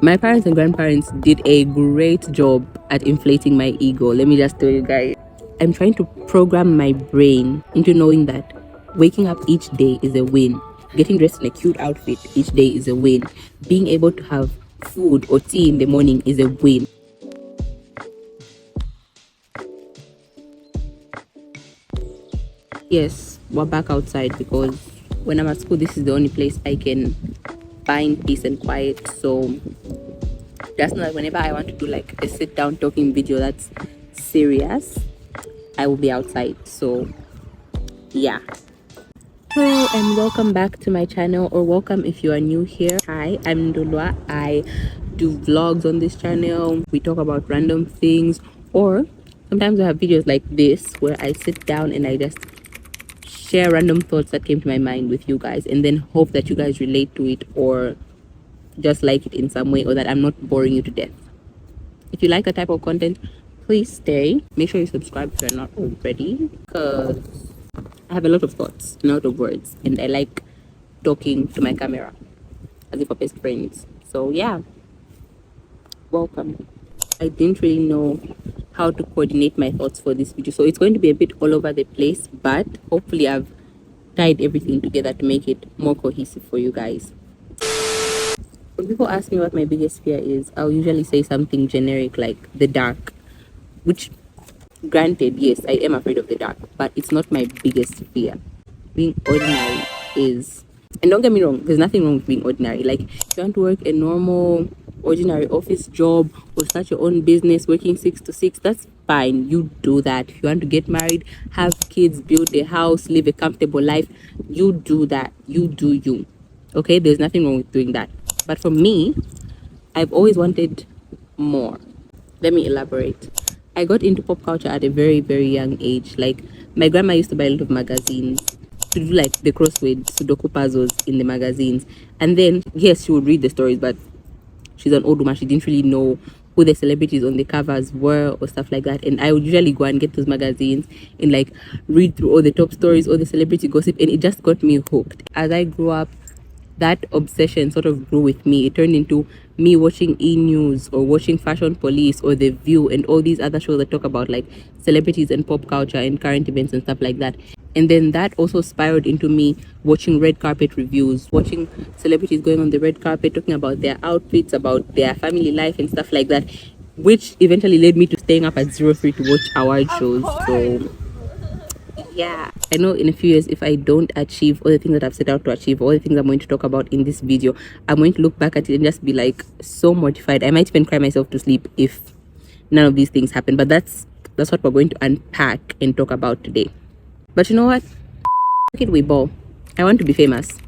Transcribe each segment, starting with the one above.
My parents and grandparents did a great job at inflating my ego. Let me just tell you guys. I'm trying to program my brain into knowing that waking up each day is a win. Getting dressed in a cute outfit each day is a win. Being able to have food or tea in the morning is a win. Yes, we're back outside because when I'm at school, this is the only place I can find peace and quiet. So just know that whenever I want to do like a sit down talking video that's serious, I will be outside. So yeah. Hello and welcome back to my channel, or welcome if you are new here. Hi, I'm Ndulwa. I do vlogs on this channel. We talk about random things, or sometimes I have videos like this where I sit down and I just share random thoughts that came to my mind with you guys, and then hope that you guys relate to it or just like it in some way, or that I'm not boring you to death. If you like that type of content, please stay. Make sure you subscribe if you're not already, because I have a lot of thoughts and a lot of words, and I like talking to my camera as if we're best friends. So yeah, welcome. I didn't really know how to coordinate my thoughts for this video, so it's going to be a bit all over the place, but hopefully I've tied everything together to make it more cohesive for you guys. When people ask me what my biggest fear is, I'll usually say something generic like the dark, which granted, yes, I am afraid of the dark, but it's not my biggest fear. Being ordinary is, and don't get me wrong, there's nothing wrong with being ordinary. Like, if you want to work a normal ordinary office job or start your own business working 6 to 6, that's fine. You do that. If you want to get married, have kids, build a house, live a comfortable life, you do that. You do you. Okay, there's nothing wrong with doing that. But for me, I've always wanted more. Let me elaborate. I got into pop culture at a very, very young age. Like, my grandma used to buy a lot of magazines to do like the crossword Sudoku puzzles in the magazines. And then, yes, she would read the stories, but she's an old woman. She didn't really know who the celebrities on the covers were or stuff like that. And I would usually go and get those magazines and like read through all the top stories, all the celebrity gossip, and it just got me hooked. As I grew up, that obsession sort of grew with me. It turned into me watching E-News or watching Fashion Police or The View and all these other shows that talk about like celebrities and pop culture and current events and stuff like that. And then that also spiraled into me watching red carpet reviews, watching celebrities going on the red carpet, talking about their outfits, about their family life and stuff like that, which eventually led me to staying up at 03 to watch award shows. So yeah, I know in a few years, if I don't achieve all the things that I've set out to achieve, all the things I'm going to talk about in this video, I'm going to look back at it and just be like so mortified. I might even cry myself to sleep if none of these things happen. But that's what we're going to unpack and talk about today. But you know what? Look at we ball. I want to be famous.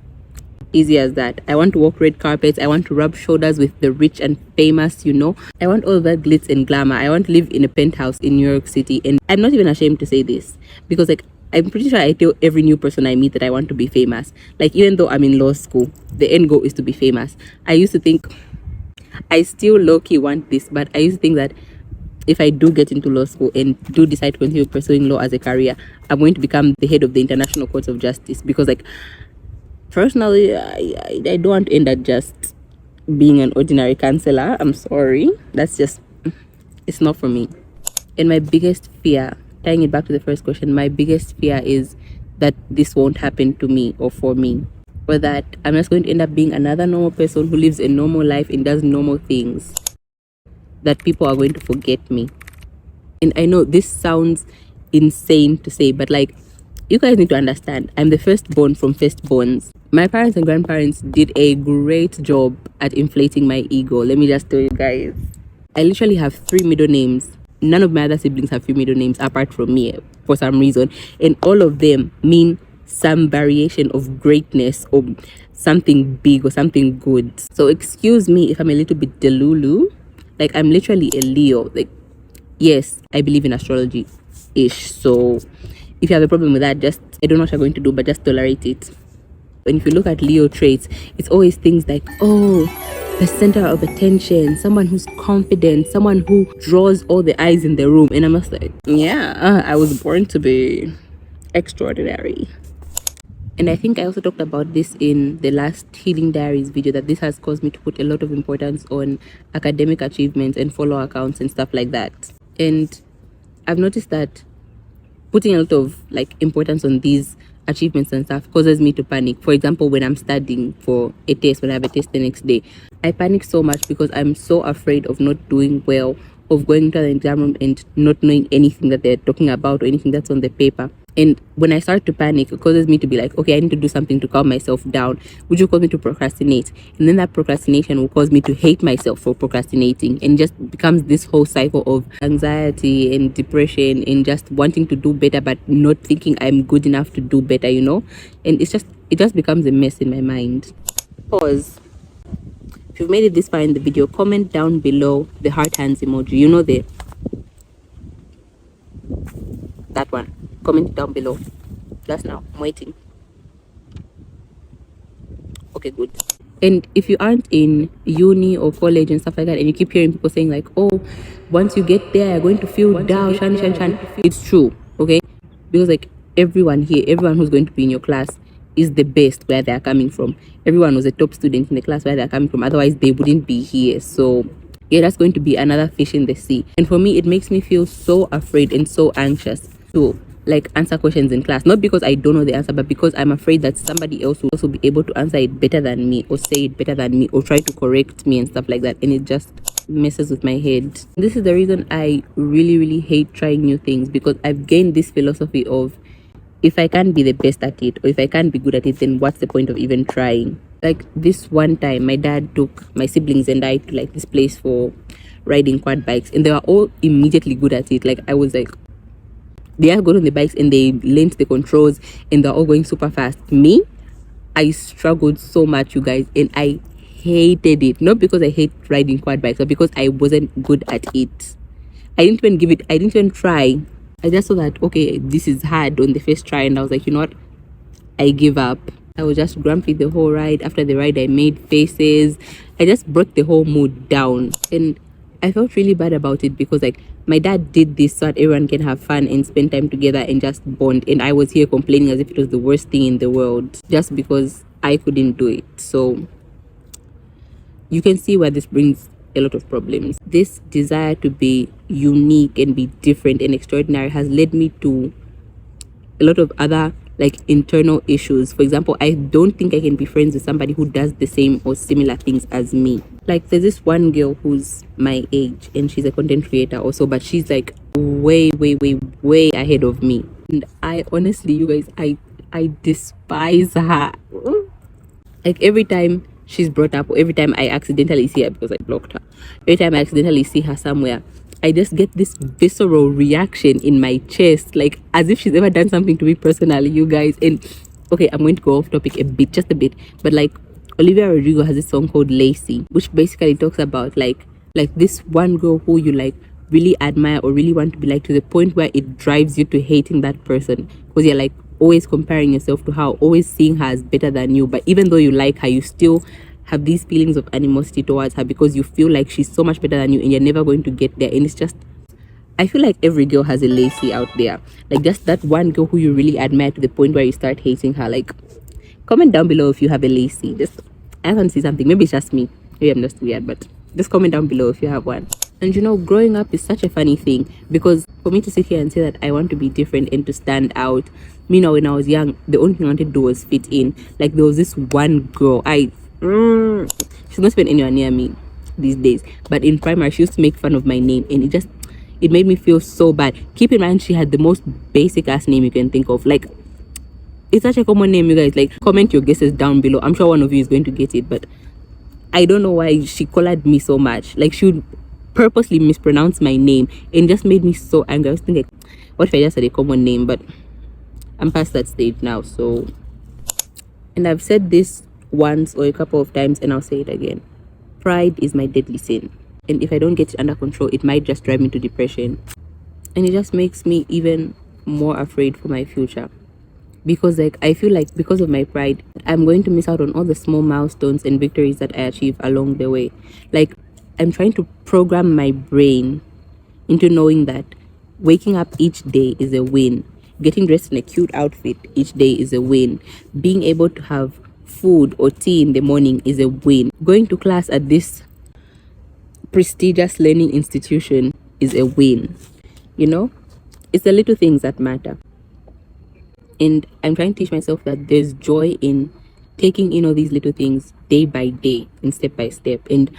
Easy as that. I want to walk red carpets. I want to rub shoulders with the rich and famous, you know. I want all that glitz and glamour. I want to live in a penthouse in New York City. And I'm not even ashamed to say this, because like I'm pretty sure I tell every new person I meet that I want to be famous. Like, even though I'm in law school, the end goal is to be famous. I used to think, I still low-key want this, but I used to think that if I do get into law school and do decide to continue pursuing law as a career, I'm going to become the head of the International Court of Justice. Because like, personally, I don't want to end up just being an ordinary counselor. I'm sorry. That's just, it's not for me. And my biggest fear, tying it back to the first question, my biggest fear is that this won't happen to me or for me, or that I'm just going to end up being another normal person who lives a normal life and does normal things, that people are going to forget me. And I know this sounds insane to say, but like, you guys need to understand, I'm the firstborn from firstborns. My parents and grandparents did a great job at inflating my ego. Let me just tell you guys, I literally have 3 middle names. None of my other siblings have 3 middle names apart from me for some reason, and all of them mean some variation of greatness or something big or something good. So excuse me if I'm a little bit delulu. Like, I'm literally a Leo. Like, yes, I believe in astrology ish. So if you have a problem with that, just, I don't know what you're going to do, but just tolerate it. And if you look at Leo traits, it's always things like, oh, the center of attention, someone who's confident, someone who draws all the eyes in the room. And I'm just like, yeah, I was born to be extraordinary. And I think I also talked about this in the last Healing Diaries video, that this has caused me to put a lot of importance on academic achievements and follow accounts and stuff like that. And I've noticed that putting a lot of like importance on these achievements and stuff causes me to panic. For example, when I'm studying for a test, when I have a test the next day, I panic so much because I'm so afraid of not doing well, of going to the exam room and not knowing anything that they're talking about or anything that's on the paper. And when I start to panic, it causes me to be like, okay, I need to do something to calm myself down, which will cause me to procrastinate. And then that procrastination will cause me to hate myself for procrastinating, and just becomes this whole cycle of anxiety and depression and just wanting to do better but not thinking I'm good enough to do better, you know? And it just becomes a mess in my mind. Pause. If you've made it this far in the video, comment down below the heart hands emoji. You know that one. Comment down below. Just now. I'm waiting. Okay, good. And if you aren't in uni or college and stuff like that, and you keep hearing people saying like, oh, once you get there, you're going to feel down, shan. It's true, okay? Because like everyone here, everyone who's going to be in your class is the best where they're coming from. Everyone was a top student in the class where they're coming from. Otherwise, they wouldn't be here. So yeah, that's going to be another fish in the sea. And for me, it makes me feel so afraid and so anxious to like answer questions in class, not because I don't know the answer, but because I'm afraid that somebody else will also be able to answer it better than me, or say it better than me, or try to correct me and stuff like that. And it just messes with my head. This is the reason I really hate trying new things, because I've gained this philosophy of, if I can't be the best at it, or if I can't be good at it, then what's the point of even trying? Like this one time, my dad took my siblings and I to like this place for riding quad bikes, and they were all immediately good at it. Like I was like, they have got on the bikes and they learned the controls and they're all going super fast. Me, I struggled so much, you guys, and I hated it. Not because I hate riding quad bikes, but because I wasn't good at it. I didn't even try. I just saw that, okay, this is hard on the first try, and I was like, you know what, I give up. I was just grumpy the whole ride. After the ride, I made faces. I just brought the whole mood down, and I felt really bad about it, because like my dad did this so that everyone can have fun and spend time together and just bond, and I was here complaining as if it was the worst thing in the world just because I couldn't do it. So you can see where this brings a lot of problems. This desire to be unique and be different and extraordinary has led me to a lot of other like internal issues. For example, I don't think I can be friends with somebody who does the same or similar things as me. Like there's this one girl who's my age and she's a content creator also, but she's like way ahead of me. And I honestly, you guys, I despise her. Like every time she's brought up, or every time I accidentally see her, because I blocked her, every time I accidentally see her somewhere, I just get this visceral reaction in my chest, like as if she's ever done something to me personally, you guys. And okay, I'm going to go off topic a bit, just a bit, but like Olivia Rodrigo has this song called Lacy, which basically talks about like this one girl who you like really admire or really want to be like, to the point where it drives you to hating that person, because you're like always comparing yourself to her, always seeing her as better than you. But even though you like her, you still have these feelings of animosity towards her, because you feel like she's so much better than you and you're never going to get there. And it's just, I feel like every girl has a Lacey out there, like just that one girl who you really admire to the point where you start hating her. Like comment down below if you have a Lacey. Just, I want to see something. Maybe it's just me, maybe I'm just weird, but just comment down below if you have one. And you know, growing up is such a funny thing, because for me to sit here and say that I want to be different and to stand out, you know, when I was young, the only thing I wanted to do was fit in. Like there was this one girl, she's not even anywhere near me these days, but in primary she used to make fun of my name, and it made me feel so bad. Keep in mind, she had the most basic ass name you can think of. Like it's such a common name, you guys. Like comment your guesses down below. I'm sure one of you is going to get it, but I don't know why she colored me so much. Like she would purposely mispronounce my name, and just made me so angry. I was thinking, what if I just had a common name? But I'm past that stage now. So, and I've said this once or a couple of times, and I'll say it again, pride is my deadly sin, and if I don't get it under control, it might just drive me to depression. And it just makes me even more afraid for my future, because like I feel like because of my pride, I'm going to miss out on all the small milestones and victories that I achieve along the way. Like I'm trying to program my brain into knowing that waking up each day is a win, Getting dressed in a cute outfit each day is a win. Being able to have food or tea in the morning is a win. Going to class at this prestigious learning institution is a win. You know, it's the little things that matter. And I'm trying to teach myself that there's joy in taking in all these little things day by day and step by step. And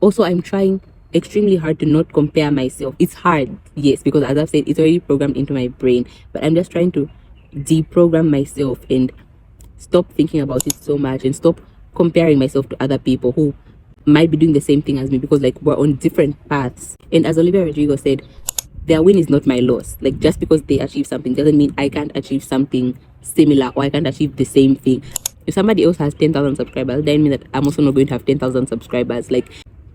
also, I'm trying extremely hard to not compare myself. It's hard, yes, because as I've said, it's already programmed into my brain, but I'm just trying to deprogram myself and stop thinking about it so much and stop comparing myself to other people who might be doing the same thing as me, because like we're on different paths. And as Olivia Rodrigo said, their win is not my loss. Like, just because they achieve something doesn't mean I can't achieve something similar, or I can't achieve the same thing. If somebody else has 10,000 subscribers, then mean that I'm also not going to have 10,000 subscribers. Like,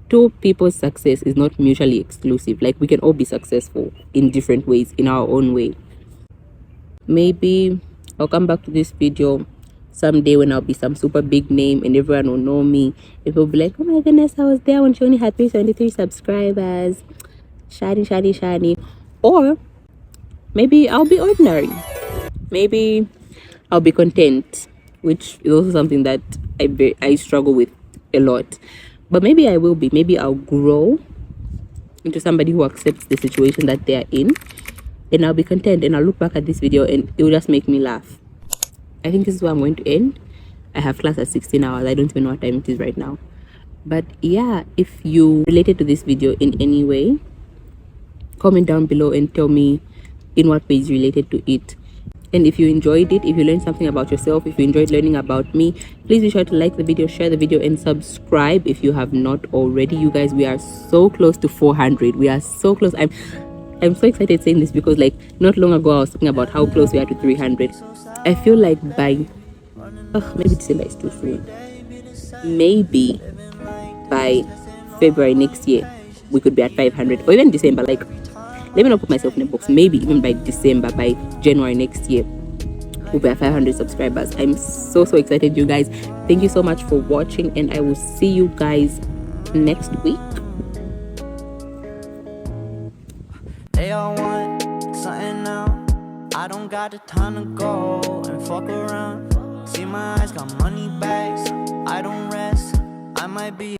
two people's success is not mutually exclusive. Like, we can all be successful in different ways, in our own way. Maybe I'll come back to this video someday when I'll be some super big name and everyone will know me. People will be like, oh my goodness, I was there when she only had 373 subscribers. Shiny, shiny, shiny. Or maybe I'll be ordinary. Maybe I'll be content, which is also something that I struggle with a lot. But maybe I will be. Maybe I'll grow into somebody who accepts the situation that they are in, and I'll be content, and I'll look back at this video and it will just make me laugh. I think this is where I'm going to end. I have class at 16 hours. I don't even know what time it is right now. But yeah, if you related to this video in any way, comment down below and tell me in what ways related to it. And if you enjoyed it, if you learned something about yourself, if you enjoyed learning about me, please be sure to like the video, share the video, and subscribe if you have not already. You guys, we are so close to 400. We are so close. I'm so excited saying this because like not long ago I was talking about how close we are to 300. I feel like by maybe December is too soon. Maybe by February next year we could be at 500, or even December. Like, let me not put myself in a box. Maybe even by December, by January next year, we'll be at 500 subscribers. I'm so excited, you guys. Thank you so much for watching, and I will see you guys next week. They all want something now. I don't got the time to go and fuck around. See, my eyes got money bags. I don't rest. I might be